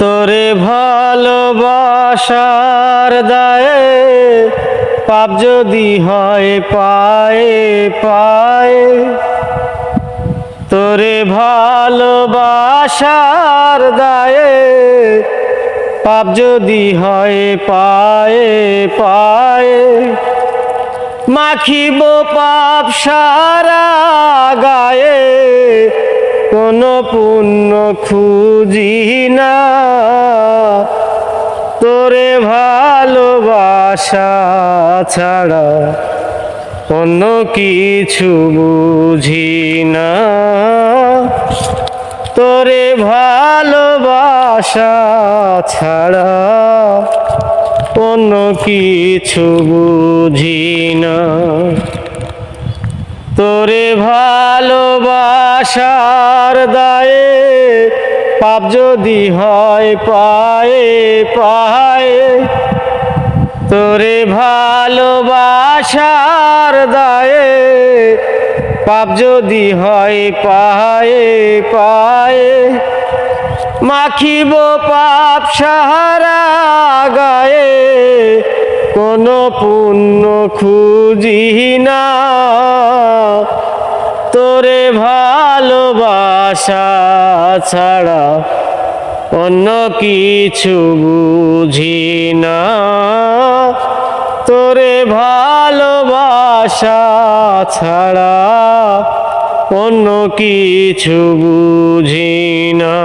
তোরে ভালোবাসার দায়ে পাপ যদি হয় পায়ে পায়ে, তোরে ভালোবাসার দায়ে পাপ যদি হয় পায়ে পায়ে, মাখিব পাপ সারা গায়ে, কোনো পুণ্য খুঁজি না। তোরে ভালোবাসা ছাড়া অন্য কিছু বুঝি না। তোরে ভালোবাসা ছাড়া অন্য কিছু বুঝি না। তোরে ভালোবাসার দায়ে পাপ যদি হয় পায়ে পায়ে, তোরে ভালোবাসার দায়ে পাপ যদি হয় পায়ে পায়ে, মাখিব পাপ সারা গায়ে, কোনো পুণ্য খুঁজি না। তোরে ভালোবাসা ছাড়া অন্য কিছু বুঝি না। তোরে ভালোবাসা ছাড়া অন্য কিছু বুঝি না।